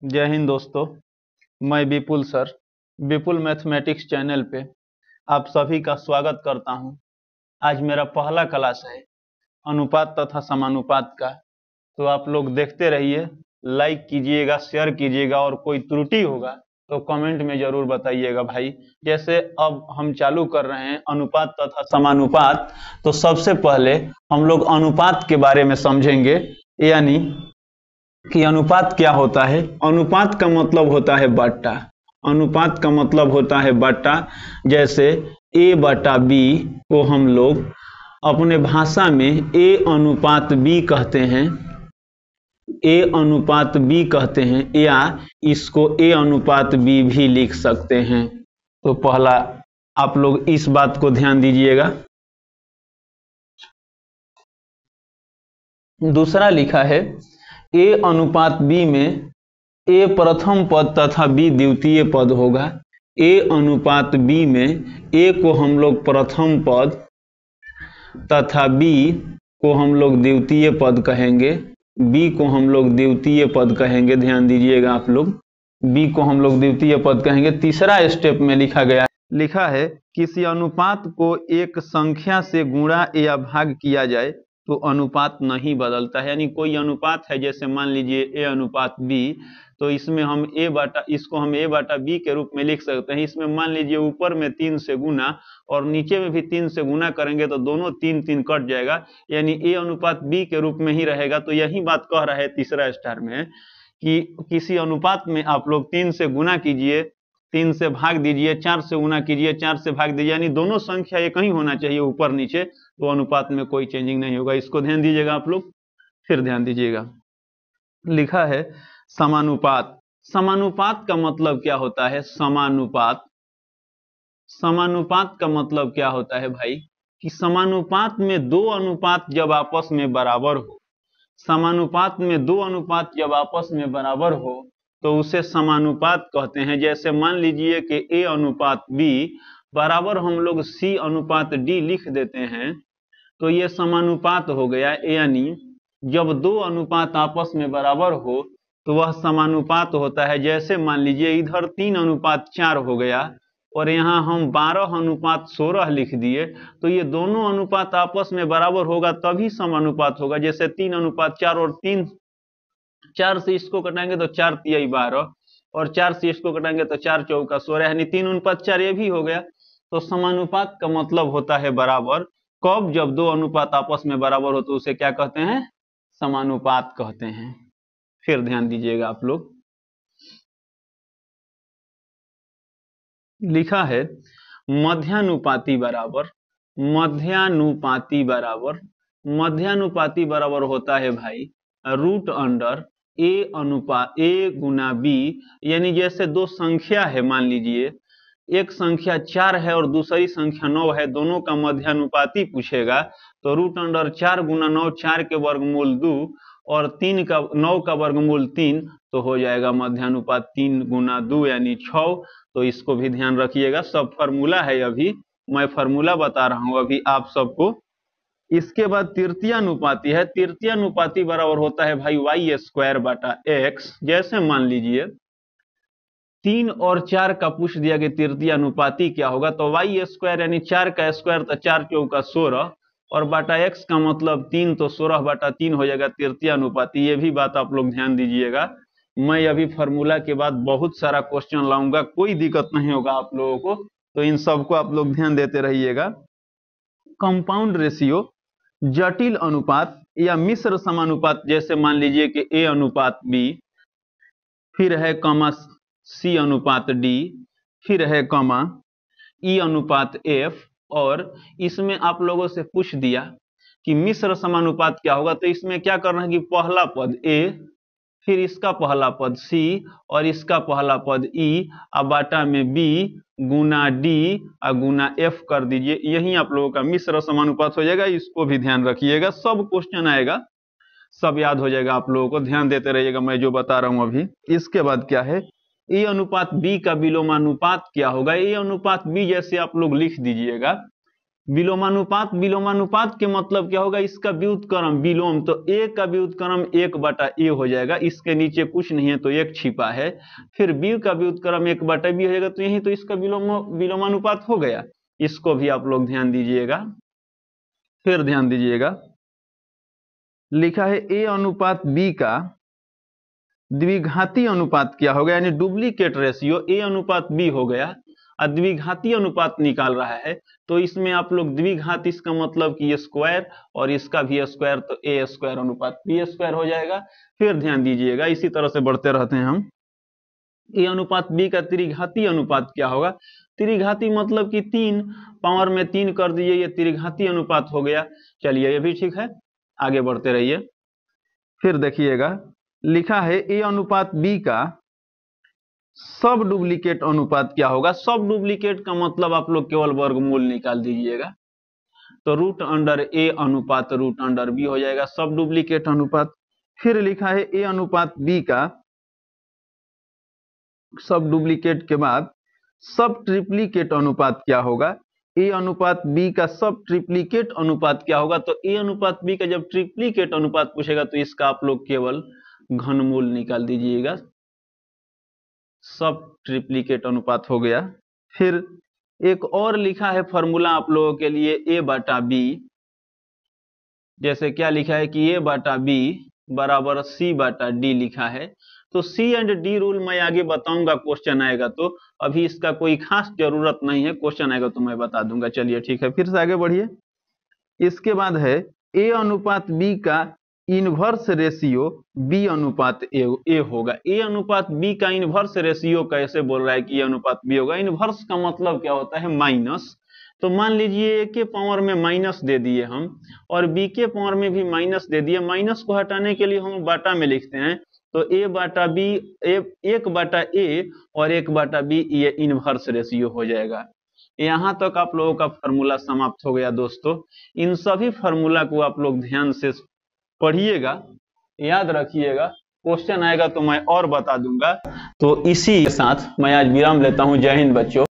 जय हिंद दोस्तों। मैं विपुल सर, विपुल मैथमेटिक्स चैनल पे आप सभी का स्वागत करता हूं। आज मेरा पहला क्लास है अनुपात तथा समानुपात का, तो आप लोग देखते रहिए, लाइक कीजिएगा, शेयर कीजिएगा और कोई त्रुटि होगा तो कमेंट में जरूर बताइएगा भाई। जैसे अब हम चालू कर रहे हैं अनुपात तथा समानुपात, तो सबसे पहले हम लोग अनुपात के बारे में समझेंगे, यानी कि अनुपात क्या होता है। अनुपात का मतलब होता है बट्टा। अनुपात का मतलब होता है बट्टा। जैसे ए बटा बी को हम लोग अपने भाषा में ए अनुपात बी कहते हैं, ए अनुपात बी कहते हैं, या इसको ए अनुपात बी भी लिख सकते हैं। तो पहला आप लोग इस बात को ध्यान दीजिएगा। दूसरा लिखा है ए अनुपात बी में ए प्रथम पद तथा बी द्वितीय पद होगा। ए अनुपात बी में ए को हम लोग प्रथम पद तथा बी को हम लोग द्वितीय पद कहेंगे। बी को हम लोग द्वितीय पद कहेंगे, ध्यान दीजिएगा आप लोग, बी को हम लोग द्वितीय पद कहेंगे। तीसरा स्टेप में लिखा है किसी अनुपात को एक संख्या से गुणा या भाग किया जाए तो अनुपात नहीं बदलता है। यानी कोई अनुपात है, जैसे मान लीजिए ए अनुपात बी, तो इसमें हम इसको हम ए बटा बी के रूप में लिख सकते हैं। इसमें मान लीजिए ऊपर में 3 से गुना और नीचे में भी 3 से गुना करेंगे तो दोनों 3 3 कट जाएगा, यानी ए अनुपात बी के रूप में ही रहेगा। तो यही बात कह रहा है तीसरा स्टार में कि किसी अनुपात में आप लोग 3 से गुना कीजिए, 3 से भाग दीजिए, 4 से गुना कीजिए, 4 से भाग दीजिए, यानी दोनों संख्या एक ही होना चाहिए ऊपर नीचे, तो अनुपात में कोई चेंजिंग नहीं होगा। इसको ध्यान दीजिएगा आप लोग। फिर ध्यान दीजिएगा, लिखा है समानुपात। समानुपात का मतलब क्या होता है? समानुपात, समानुपात का मतलब क्या होता है भाई कि समानुपात में दो अनुपात जब आपस में बराबर हो, समानुपात में दो अनुपात जब आपस में बराबर हो तो उसे समानुपात कहते हैं। जैसे मान लीजिए कि ए अनुपात बी बराबर हम लोग सी अनुपात डी लिख देते हैं, तो ये समानुपात हो गया। यानी जब दो अनुपात आपस में बराबर हो तो वह समानुपात होता है। जैसे मान लीजिए इधर 3 अनुपात 4 हो गया और यहाँ हम 12 अनुपात 16 लिख दिए, तो ये दोनों अनुपात आपस में बराबर होगा तभी समानुपात होगा। जैसे 3 अनुपात 4 और 3, 4 से इसको कटाएंगे तो 4 तिहाई 12 और 4 से इसको कटाएंगे तो 4 चौका 16, यानी 3 अनुपात 4 ये भी हो गया। तो समानुपात का मतलब होता है बराबर। कब? जब दो अनुपात आपस में बराबर हो तो उसे क्या कहते हैं? समानुपात कहते हैं। फिर ध्यान दीजिएगा आप लोग, लिखा है मध्यानुपाती बराबर। मध्यानुपाती बराबर, मध्यानुपाती बराबर होता है भाई रूट अंडर ए अनुपात ए गुना बी। यानी जैसे दो संख्या है, मान लीजिए एक संख्या 4 है और दूसरी संख्या 9 है, दोनों का मध्यानुपाती पूछेगा तो रूट अंडर 4 गुना 9, 4 के वर्गमूल 2 और 9 का वर्गमूल 3, तो हो जाएगा मध्यानुपात 3 गुना 2 यानी 6। तो इसको भी ध्यान रखिएगा, सब फार्मूला है, अभी मैं फार्मूला बता रहा हूं अभी आप सबको। इसके बाद तृतीयानुपाती है। तृतीयानुपाती बराबर होता है भाई वाई स्क्वायर बटा एक्स। जैसे मान लीजिए 3 और 4 का पूछ दिया कि तृतीयानुपाती क्या होगा, तो वाई स्क्वायर यानी 4 का स्क्वायर, तो 4 चौका 16 और बटा एक्स का मतलब 3, तो 16 बटा 3 हो जाएगा तृतीयानुपाती। ये भी बात आप लोग ध्यान दीजिएगा। मैं अभी फार्मूला के बाद बहुत सारा क्वेश्चन लाऊंगा, कोई दिक्कत नहीं होगा आप लोगों को, तो इन सबको आप लोग ध्यान देते रहिएगा। कंपाउंड रेशियो, जटिल अनुपात या मिश्र समानुपात, जैसे मान लीजिए कि ए अनुपात बी, फिर है कमा सी अनुपात डी, फिर है कमा ई अनुपात एफ, और इसमें आप लोगों से पूछ दिया कि मिश्र समानुपात क्या होगा, तो इसमें क्या करना है कि पहला पद ए, फिर इसका पहला पद सी और इसका पहला पद ई, अब बाटा में बी गुना डी और गुना एफ कर दीजिए। यही आप लोगों का मिश्र समानुपात हो जाएगा। इसको भी ध्यान रखिएगा, सब क्वेश्चन आएगा, सब याद हो जाएगा आप लोगों को, ध्यान देते रहिएगा मैं जो बता रहा हूं अभी। इसके बाद क्या है, ए अनुपात बी का विलोमानुपात क्या होगा। ए अनुपात बी जैसे आप लोग लिख दीजिएगा, विलोमानुपात, विलोमानुपात के मतलब क्या होगा, इसका व्युत्क्रम विलोम, तो a का व्युत्क्रम 1/a हो जाएगा, इसके नीचे कुछ नहीं है तो 1 छिपा है। फिर b का व्युत्क्रम 1/b हो जाएगा, तो यही तो इसका विलोमानुपात हो गया। इसको भी आप लोग ध्यान दीजिएगा। फिर ध्यान दीजिएगा, लिखा है a अनुपात b का द्विघाती अनुपात क्या होगा, यानी डुप्लीकेट रेशियो a अनुपात b हो गया और द्विघाती अनुपात निकाल रहा है। तो इसमें आप लोग द्विघात, इसका मतलब कि स्क्वायर और इसका भी स्क्वायर, तो a स्क्वायर अनुपात b स्क्वायर हो जाएगा। फिर ध्यान दीजिएगा, इसी तरह से बढ़ते रहते हैं हम। a अनुपात b का त्रिघाती अनुपात क्या होगा, त्रिघाती मतलब कि 3 पावर में 3 कर दीजिए, ये त्रिघाती अनुपात हो गया। चलिए ये भी ठीक है, आगे बढ़ते रहिए। फिर देखिएगा, लिखा है a अनुपात b का सब डुप्लीकेट अनुपात क्या होगा। सब डुप्लीकेट का मतलब आप लोग केवल वर्गमूल निकाल दीजिएगा, तो रूट अंडर a अनुपात रूट अंडर b हो जाएगा सब डुप्लीकेट अनुपात। फिर लिखा है a अनुपात b का सब डुप्लीकेट के बाद सब ट्रिप्लीकेट अनुपात क्या होगा, a अनुपात b का सब ट्रिप्लीकेट अनुपात क्या होगा। तो a अनुपात b का जब ट्रिप्लीकेट अनुपात पूछेगा तो इसका आप लोग केवल घनमूल निकाल दीजिएगा, सब ट्रिप्लीकेट अनुपात हो गया। फिर एक और लिखा है फॉर्मूला आप लोगों के लिए, a/b, जैसे क्या लिखा है कि a/b बराबर c/d लिखा है। तो c एंड d रूल मैं आगे बताऊंगा, क्वेश्चन आएगा तो, अभी इसका कोई खास जरूरत नहीं है, क्वेश्चन आएगा तो मैं बता दूंगा। चलिए ठीक है, फिर से आगे बढ़िए। इसके बाद है a अनुपात b का इनवर्स रेशियो b अनुपात a होगा। a अनुपात b का इनवर्स रेशियो कैसे बोल रहा है कि a अनुपात b होगा। इनवर्स का मतलब क्या होता है, माइनस। तो मान लीजिए a के पावर में माइनस दे दिए हम और b के पावर में भी माइनस दे दिए, माइनस को हटाने के लिए हम बाटा में लिखते हैं, तो a/b 1/a और 1/b ये इनवर्स रेशियो हो जाएगा। यहां तक आप लोगों का फॉर्मूला समाप्त हो गया दोस्तों। इन सभी फॉर्मूला को आप लोग ध्यान से पढ़िएगा, याद रखिएगा, क्वेश्चन आएगा तो मैं और बता दूंगा। तो इसी के साथ मैं आज विराम लेता हूं। जय हिंद बच्चों।